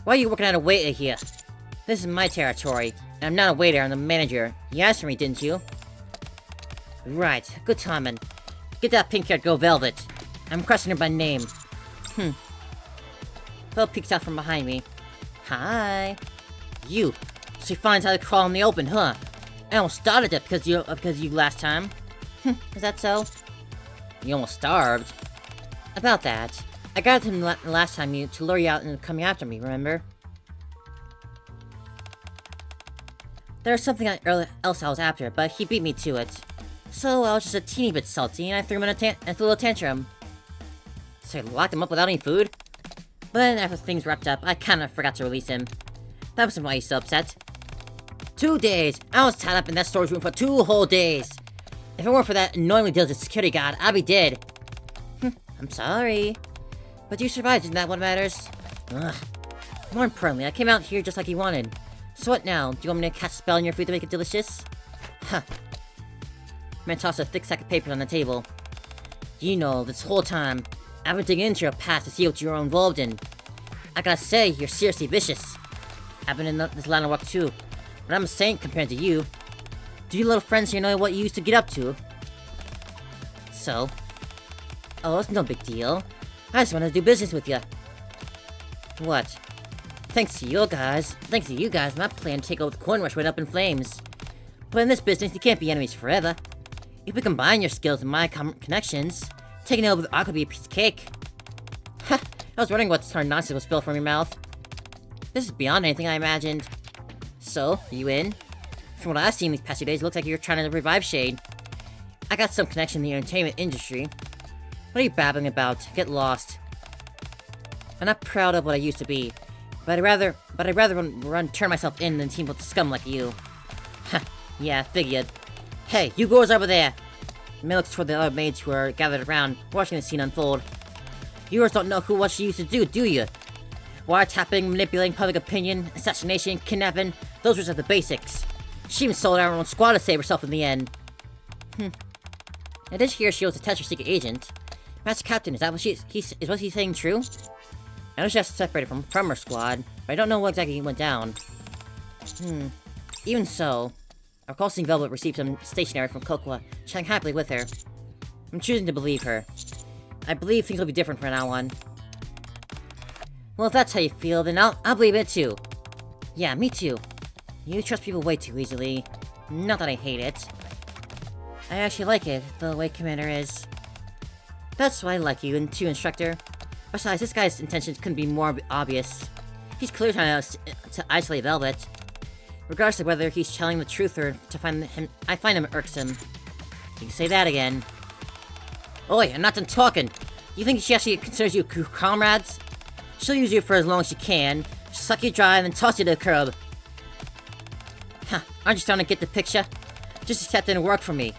Why are you working at a waiter here? This is my territory, and I'm not a waiter, I'm the manager. You asked for me, didn't you? Right, good timing. Get that pink-haired girl Velvet. I'm crushing her by name. Phil peeks out from behind me. Hi. You. She finds how to crawl in the open, huh? I almost started it because you last time. Is that so? You almost starved. About that. I got him last time to lure you out and coming after me, remember? There was something else I was after, but he beat me to it. So I was just a teeny bit salty, and I threw him in a little tantrum. So I locked him up without any food? But then after things wrapped up, I kinda forgot to release him. That was why he's so upset. 2 days! I was tied up in that storage room for 2 whole days! If it weren't for that annoyingly diligent security guard, I'd be dead. I'm sorry. But you survived, isn't that what matters? Ugh. More importantly, I came out here just like you wanted. So what now? Do you want me to cast a spell on your food to make it delicious? Huh. Man tossed a thick sack of papers on the table. You know, this whole time, I've been digging into your past to see what you're involved in. I gotta say, you're seriously vicious. I've been in this line of work too, but I'm a saint compared to you. Do you little friends here know what you used to get up to? So? Oh, it's no big deal. I just want to do business with you. What? Thanks to you guys, my plan to take over the coin rush went up in flames. But in this business, you can't be enemies forever. If we combine your skills and my connections, taking over the arc would be a piece of cake. Ha! I was wondering what sort of nonsense was spilled from your mouth. This is beyond anything I imagined. So, are you in? From what I've seen these past few days, it looks like you're trying to revive Shade. I got some connection in the entertainment industry. What are you babbling about? Get lost. I'm not proud of what I used to be, but I'd rather turn myself in than team with scum like you. Ha! Yeah, figured. Hey, you girls over there! May looks toward the other maids who are gathered around, watching the scene unfold. You girls don't know what she used to do you? Wiretapping, manipulating public opinion, assassination, kidnapping, those were just the basics. She even sold out her own squad to save herself in the end. I did hear she was a Tetra secret agent. Master Captain, is what he's saying true? I know she has to separate from her squad, but I don't know what exactly went down. Even so, I recall seeing Velvet receive some stationery from Kokwa, chatting happily with her. I'm choosing to believe her. I believe things will be different from now on. Well, if that's how you feel, then I'll believe it too. Yeah, me too. You trust people way too easily. Not that I hate it. I actually like it, the way Commander is. That's why I like you, and too, Instructor. Besides, this guy's intentions couldn't be more obvious. He's clearly trying to isolate Velvet. Regardless of whether he's telling the truth or to find him, I find him irksome. You can say that again. Oi, I'm not done talking. You think she actually considers you comrades? She'll use you for as long as she can, suck you dry, and then toss you to the curb. Huh, aren't you starting to get the picture? Just accept it and work for me.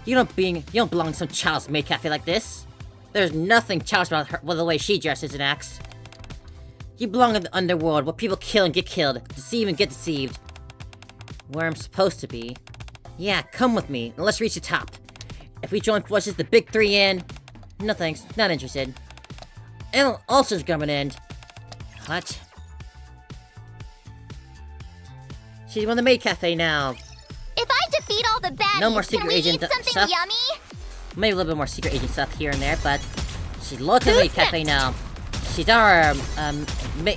You don't belong in some child's maid cafe like this. There's nothing childish about her, well, the way she dresses and acts. You belong in the underworld, where people kill and get killed, deceive and get deceived. Where I'm supposed to be. Yeah, come with me, and let's reach the top. If we join forces, the big three and... No thanks, not interested. And Ulcer's coming in. What? She's on the maid cafe now. If I defeat all the baddies, No more secret agent eat something stuff. yummy? Maybe a little bit more secret agent stuff here and there, but she's low to the maid cafe now. She's our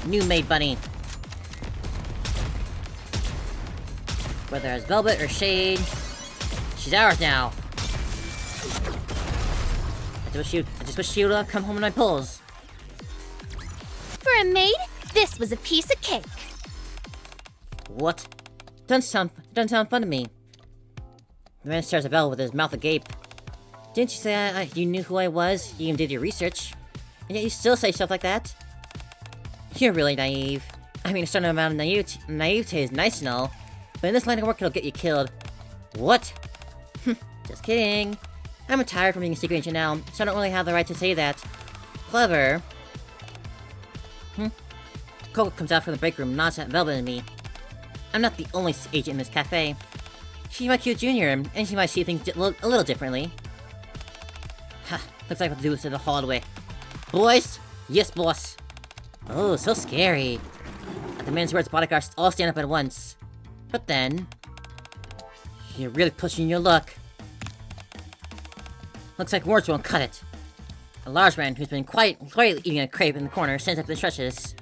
new maid bunny. Whether it's Velvet or Shade, she's ours now. I just wish she would come home in my pulls. For a maid, this was a piece of cake. What? Doesn't sound fun to me. The man stares at Velvet with his mouth agape. Didn't you say you knew who I was? You even did your research. And yet you still say stuff like that? You're really naive. I mean, a certain amount of naivete is nice and all, but in this line of work it'll get you killed. What? Just kidding. I'm retired from being a secret agent now, so I don't really have the right to say that. Clever. Coco comes out from the break room, nods at Velvet and me. I'm not the only agent in this cafe. She's my cute junior, and she might see things a little differently. Ha, looks like we'll do this in the hallway. Boys? Yes, boss. Oh, so scary. At the man's words, bodyguards all stand up at once. But then... You're really pushing your luck. Looks like words won't cut it. A large man who's been quietly eating a crepe in the corner stands up and stretches.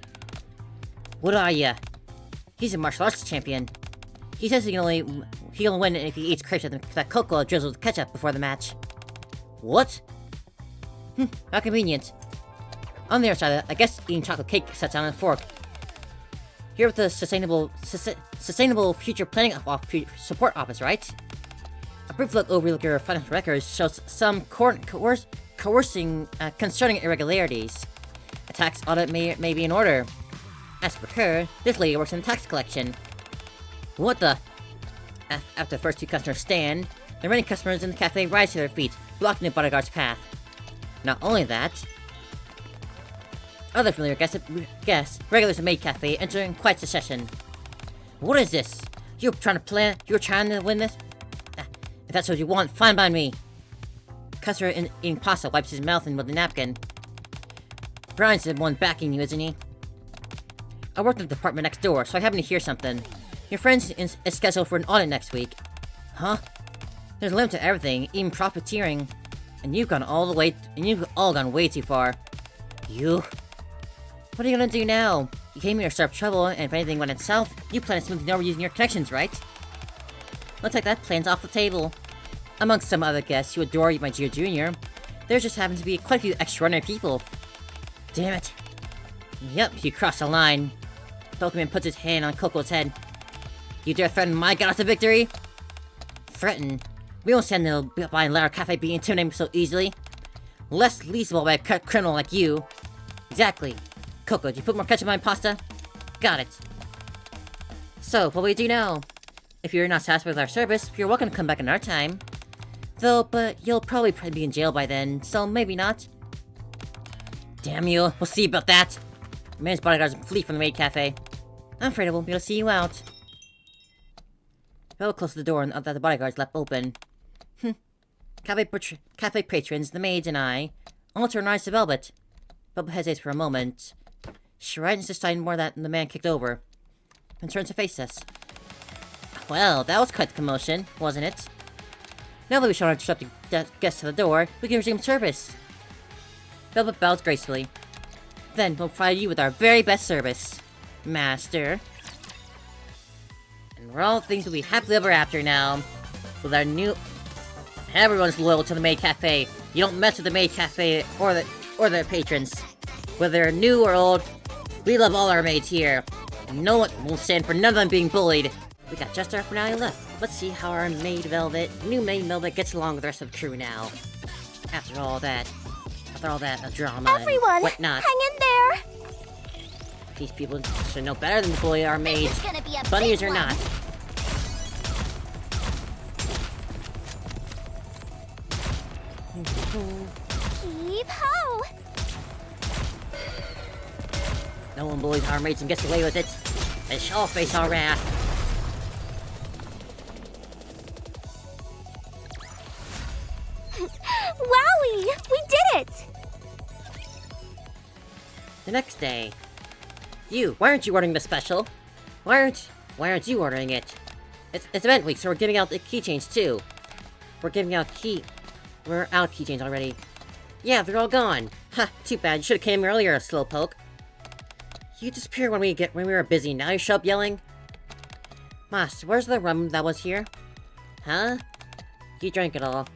What are ya? He's a martial arts champion. He says he'll only win if he eats crepes that Coco drizzled with ketchup before the match. What? How convenient. On the other side, I guess eating chocolate cake sets down a fork. Here with the Sustainable Future Planning Support Office, right? A brief look over your financial records shows some concerning irregularities. A tax audit may be in order. As per her, this lady works in tax collection. What the? After the first two customers stand, the remaining customers in the cafe rise to their feet, blocking the bodyguard's path. Not only that, other familiar guests, regulars at Maid Cafe, enter in quiet succession. What is this? You're trying to win this? If that's what you want, fine by me. Customer eating pasta wipes his mouth with a napkin. Brian's the one backing you, isn't he? I work in the department next door, so I happen to hear something. Your friend is scheduled for an audit next week. Huh? There's a limit to everything, even profiteering. And you've all gone way too far. You? What are you gonna do now? You came here to start trouble, and if anything went south, you plan to smooth it over using your connections, right? Looks like that plan's off the table. Amongst some other guests who adore you, my dear junior, there just happens to be quite a few extraordinary people. Damn it. Yep, you crossed the line. Pokemon puts his hand on Coco's head. You dare threaten my god to victory? Threaten? We won't stand there by and let our cafe be intimidated so easily. Less leasable by a criminal like you. Exactly. Coco, did you put more ketchup on my pasta? Got it. So, what will we do now? If you're not satisfied with our service, you're welcome to come back another time. Though, but you'll probably be in jail by then, so maybe not. Damn you, we'll see about that. The man's bodyguards flee from the maid cafe. I'm afraid I won't be able to see you out. Bella closed the door and the bodyguards left open. Cafe patrons, the maids, and I all turn our eyes to Velvet. Velvet hesitates for a moment. She rightens the sign more than the man kicked over, and turns to face us. Well, that was quite the commotion, wasn't it? Now that we've shown our disrupting guests to the door, we can resume service. Velvet bows gracefully. Then we'll provide you with our very best service, Master. And we're all things will be happily ever after now. With our new... Everyone's loyal to the Maid Cafe. You don't mess with the Maid Cafe or their patrons. Whether they're new or old, we love all our maids here. And no one will stand for none of them being bullied. We got just our finale left. Let's see how our new Maid Velvet gets along with the rest of the crew now. After all that drama Everyone, and whatnot. hang in there. These people should know better than to bully our maids, This is gonna be a bunnies big or one. not. Keep ho. No one bullies our maids and gets away with it. They shall face our wrath. Wowie, we did it. The next day. You, why aren't you ordering the special? Why aren't you ordering it? It's event week, so we're giving out the keychains too. We're out of keychains already. Yeah, they're all gone. Ha, too bad. You should've came earlier, slowpoke. You disappear when we were busy. Now you show up yelling? Mas, where's the rum that was here? Huh? You drank it all.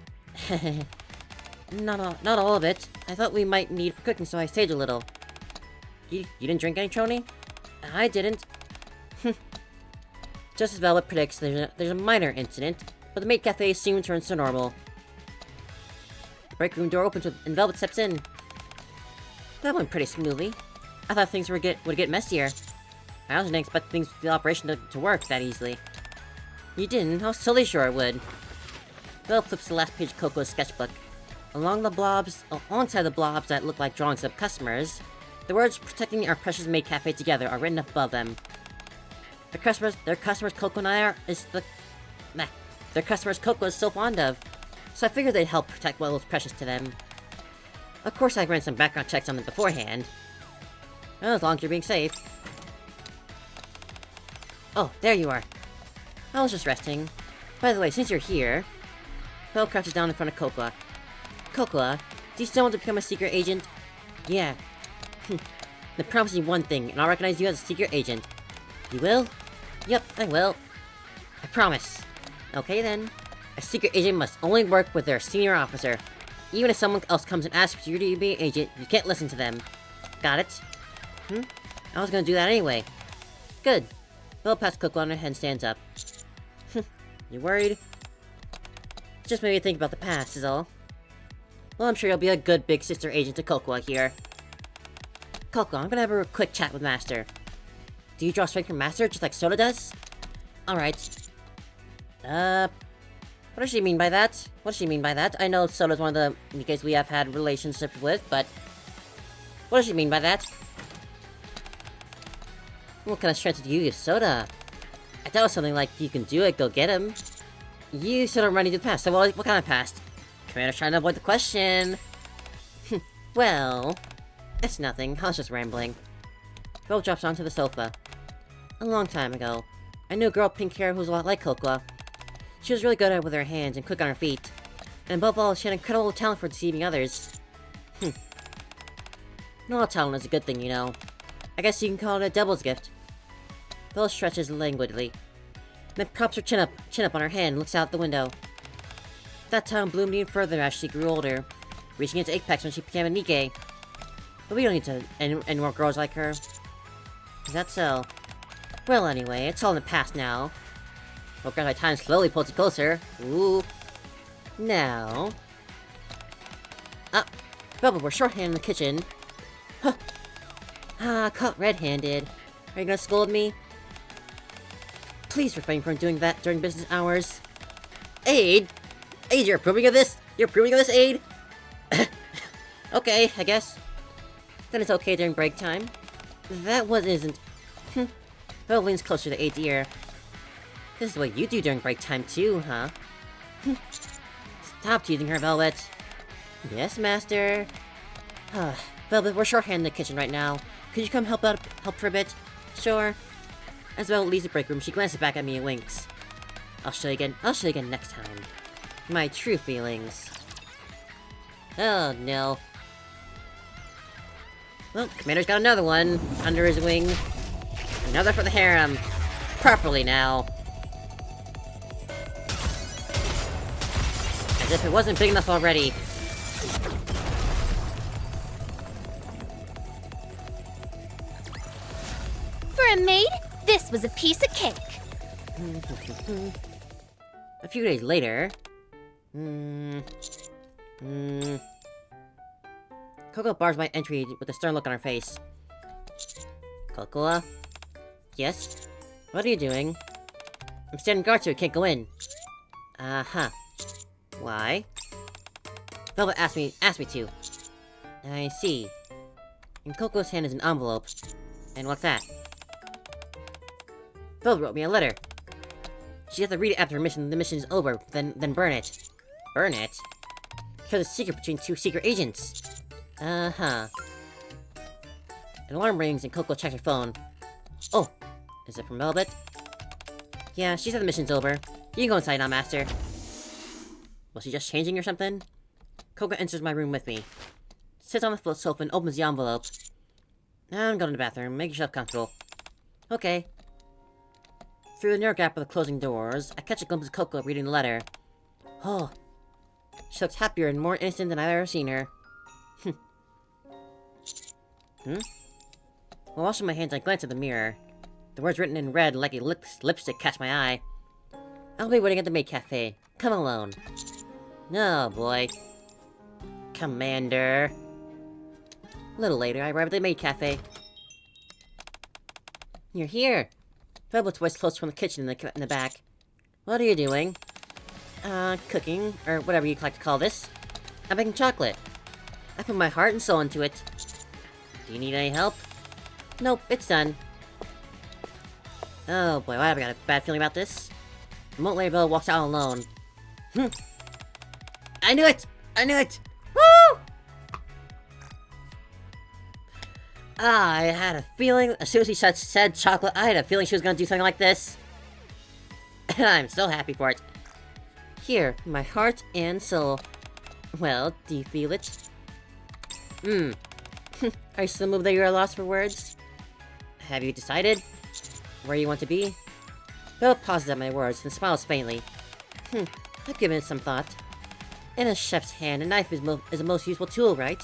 Not all of it. I thought we might need for cooking, so I saved a little. You didn't drink any, Trony? I didn't. Just as Velvet predicts, there's a minor incident, but the maid cafe soon turns to normal. The break room door opens and Velvet steps in. That went pretty smoothly. I thought things would get messier. I also didn't expect the operation to work that easily. You didn't? I was totally sure it would. Velvet flips to the last page of Coco's sketchbook. Alongside the blobs that look like drawings of customers, the words "protecting our precious maid cafe together" are written above them. Their customers Coco and I their customers Coco is so fond of, so I figured they'd help protect what was precious to them. Of course, I ran some background checks on them beforehand. Well, as long as you're being safe. Oh, there you are. I was just resting. By the way, since you're here... Belle crouches down in front of Cocoa. Cocoa, do you still want to become a secret agent? Yeah. Then promise me one thing, and I'll recognize you as a secret agent. You will? Yep, I will. I promise. Okay then. A secret agent must only work with their senior officer. Even if someone else comes and asks you to be an agent, you can't listen to them. Got it? I was gonna do that anyway. Good. Belle pats Cocoa on her head and stands up. You worried? Just made me think about the past, is all. Well, I'm sure you'll be a good big sister agent to Cocoa here. Cocoa, I'm gonna have a quick chat with Master. Do you draw strength from Master, just like Soda does? Alright. What does she mean by that? What does she mean by that? I know Soda's one of the Nikkes we have had relationships with, but... What does she mean by that? What kind of strength do you use, Soda? I thought it was something like, you can do it, go get him. You said I'm running to the past, so what kind of past? Commander's trying to avoid the question. Well... It's nothing, I was just rambling. Velvet drops onto the sofa. A long time ago, I knew a girl with pink hair who was a lot like Cocoa. She was really good at it with her hands and quick on her feet. And above all, she had incredible talent for deceiving others. Not all talent is a good thing, you know. I guess you can call it a devil's gift. Velvet stretches languidly. Then props her chin up on her hand and looks out the window. That talent bloomed even further as she grew older, reaching its apex when she became a Nikke. But we don't need any more girls like her. Is that so? Well, anyway, it's all in the past now. Well, my time slowly pulls you closer. Ooh. Now... Velvet, we're shorthanded in the kitchen. Huh. Caught red-handed. Are you gonna scold me? Please refrain from doing that during business hours. Aid? Aid, you're approving of this? You're approving of this, Aid? Okay, I guess. Then it's okay during break time. That one isn't. Velvet leans closer to Aid's ear. This is what you do during break time too, huh? Stop teasing her, Velvet. Yes, Master. Velvet, we're shorthanded in the kitchen right now. Could you come help for a bit? Sure. As Velvet leaves the break room, she glances back at me and winks. I'll show you again next time. My true feelings. Oh, no. Well, Commander's got another one under his wing. Another for the harem. Properly now. As if it wasn't big enough already. For a maid, this was a piece of cake. A few days later... Cocoa bars my entry with a stern look on her face. Cocoa? Yes? What are you doing? I'm standing guard so you can't go in. Uh-huh. Why? Velvet asked me to. I see. In Cocoa's hand is an envelope. And what's that? Velvet wrote me a letter. She has to read it after the mission is over, then burn it. Burn it? There's a secret between two secret agents. Uh-huh. An alarm rings and Coco checks her phone. Oh, is it from Velvet? Yeah, she said the mission's over. You can go inside now, Master. Was she just changing or something? Coco enters my room with me. Sits on the sofa and opens the envelope. I'm going to the bathroom. Make yourself comfortable. Okay. Through the narrow gap of the closing doors, I catch a glimpse of Coco reading the letter. Oh. She looks happier and more innocent than I've ever seen her. While washing my hands, I glance at the mirror. The words written in red like a lipstick catch my eye. I'll be waiting at the maid cafe. Come alone. Oh, boy. Commander. A little later, I arrive at the maid cafe. You're here. Velvet's voice close from the kitchen in the back. What are you doing? Cooking, or whatever you like to call this. I'm making chocolate. I put my heart and soul into it. Do you need any help? Nope, it's done. Oh boy, why have I got a bad feeling about this? A moment later, Velvet walks out alone. I knew it! I knew it! Woo! I had a feeling, as soon as she said chocolate, I had a feeling she was gonna do something like this. And I'm so happy for it. Here, my heart and soul. Well, do you feel it? Are you still moved that you're lost for words? Have you decided where you want to be? Velvet pauses at my words and smiles faintly. I've given it some thought. In a chef's hand, a knife is a most useful tool, right?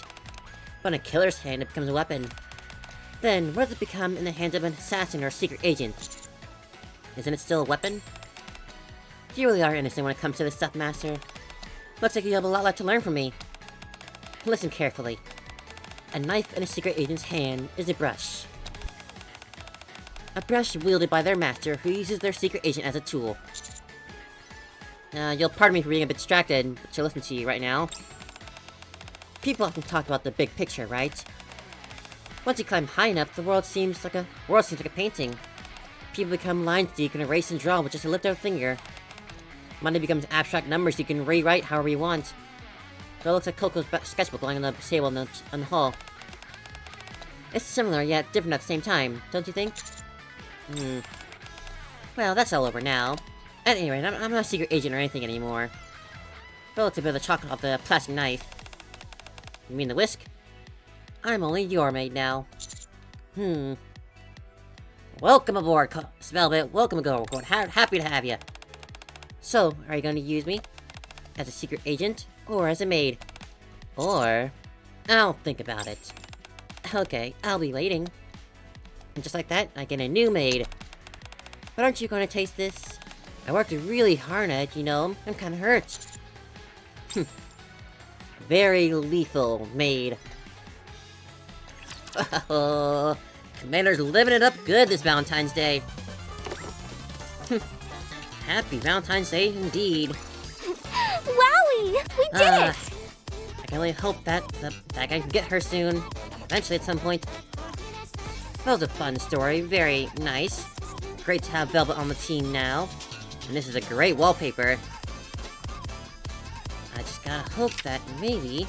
But in a killer's hand, it becomes a weapon. Then, what does it become in the hands of an assassin or a secret agent? Isn't it still a weapon? You really are innocent when it comes to this stuff, Master. Looks like you have a lot left to learn from me. Listen carefully. A knife in a secret agent's hand is a brush. A brush wielded by their master who uses their secret agent as a tool. You'll pardon me for being a bit distracted to listen to you right now. People often talk about the big picture, right? Once you climb high enough, the world seems like a painting. People become lines that you can erase and draw with just a lift of a finger. Money becomes abstract numbers you can rewrite however you want. So it looks like Coco's sketchbook lying on the table in the hall. It's similar yet different at the same time, don't you think? Well, that's all over now. At any rate, I'm not a secret agent or anything anymore. Relative of the chocolate off the plastic knife. You mean the whisk? I'm only your maid now. Welcome aboard, Velvet. Welcome aboard. Happy to have you. So, are you going to use me? As a secret agent? Or as a maid? Or... I'll think about it. Okay, I'll be waiting. And just like that, I get a new maid. But aren't you going to taste this? I worked really hard at it, you know. I'm kind of hurt. Very lethal maid. Oh, Commander's living it up good this Valentine's Day. Happy Valentine's Day indeed. Wowie! We did it! I can only hope that that guy can get her soon. Eventually at some point. That was a fun story. Very nice. Great to have Velvet on the team now. And this is a great wallpaper. I just gotta hope that maybe...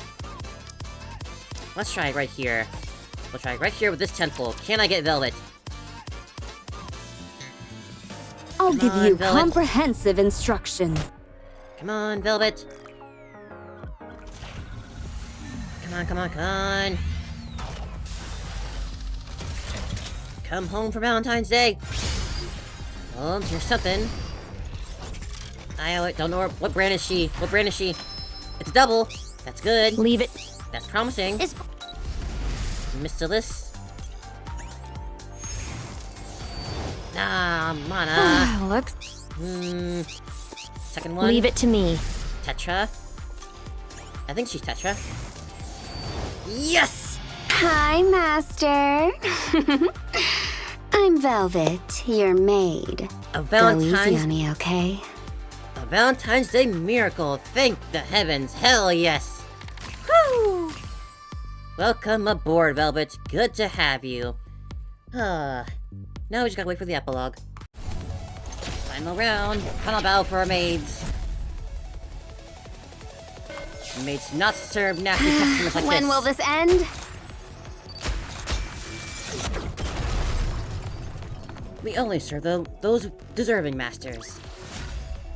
Let's try it right here. We'll try it right here with this temple. Can I get Velvet? I'll give you Velvet. comprehensive instructions. Come on, Velvet. Come on, come on, come on. Come home for Valentine's Day. Oh, here's something. I don't know what brand is she? What brand is she? It's double. That's good. Leave it. That's promising. Is Mr. Liss. Ah, Mana. Looks. Second one. Leave it to me. Tetra. I think she's Tetra. Yes! Hi, Master. I'm Velvet, your maid. A Go easy Valentine's on me, okay? A Valentine's Day miracle! Thank the heavens! Hell yes! Woo! Welcome aboard, Velvet. Good to have you. Now we just gotta wait for the epilogue. Final round. Final battle for our maids. Maids do not serve nasty customers like When this. will this end? We only serve those deserving masters.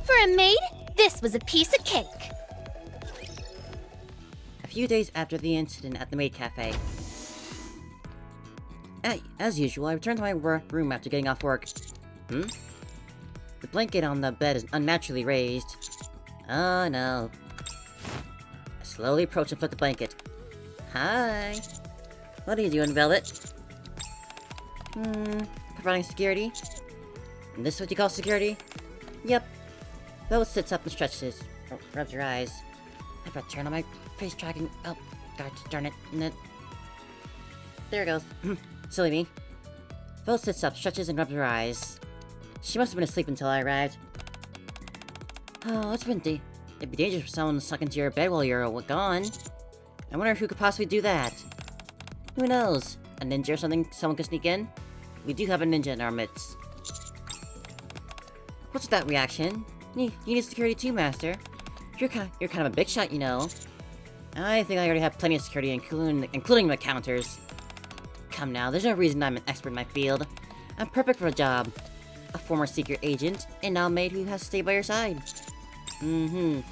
for a maid, this was a piece of cake. A few days after the incident at the maid cafe. As usual, I returned to my room after getting off work. The blanket on the bed is unnaturally raised. Oh no. I slowly approach and flip the blanket. Hi. What are you doing, Velvet? Providing security? And this is what you call security? Yep. Velvet sits up and stretches, rubs her eyes. I better turn on my face tracking. Oh, God darn it. There it goes. Silly me. Velvet sits up, stretches, and rubs her eyes. She must have been asleep until I arrived. Oh, it'd be dangerous for someone to suck into your bed while you're gone. I wonder who could possibly do that. Who knows? A ninja or something someone could sneak in? We do have a ninja in our midst. What's with that reaction? You need security too, Master. You're kind of a big shot, you know. I think I already have plenty of security, including my counters. Come now, there's no reason I'm an expert in my field. I'm perfect for the job. A former secret agent, and now a maid who has to stay by your side. Saying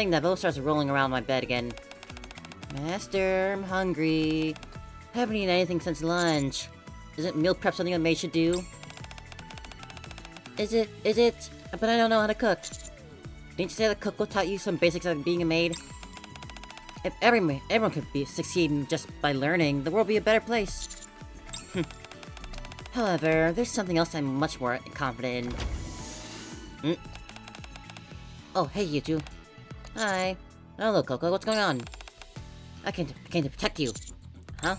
that, Bo starts rolling around my bed again. Master, I'm hungry. Haven't eaten anything since lunch. Isn't meal prep something a maid should do? Is it? But I don't know how to cook. Didn't you say the cook taught you some basics of being a maid? If everyone could succeed just by learning, the world would be a better place. However, there's something else I'm much more confident in. Oh, hey, you two. Hi. Hello, Coco. What's going on? I came to protect you. Huh?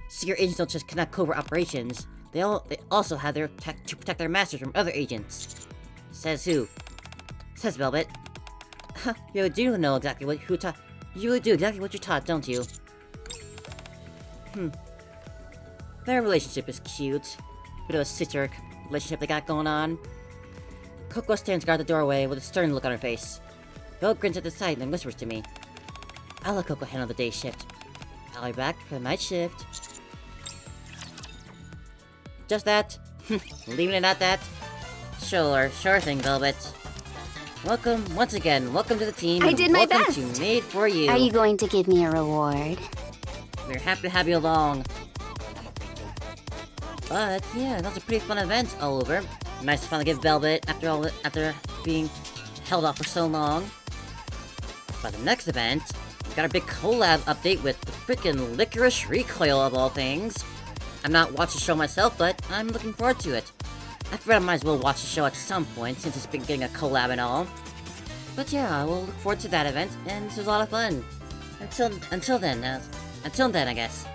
Secret agents don't just conduct covert operations. They also have to protect their masters from other agents. Says who? Says Velvet. You do know exactly what you do exactly what you're taught, don't you? Their relationship is cute. Bit of a sister relationship they got going on. Coco stands guard the doorway with a stern look on her face. Velvet grins at the side and then whispers to me. I'll let Coco handle the day shift. I'll be back for the night shift. Just that? Leaving it at that? Sure thing, Velvet. Welcome, once again, welcome to the team. I and did my welcome best. to Maid For You. Are you going to give me a reward? We're happy to have you along. But, yeah, that was a pretty fun event all over. Nice to finally get Velvet after being held off for so long. But the next event, we got our big collab update with the freaking Licorice Recoil of all things. I'm not watching the show myself, but I'm looking forward to it. I figured I might as well watch the show at some point, since it's been getting a collab and all. But yeah, we'll look forward to that event, and this was a lot of fun. Until then, I guess.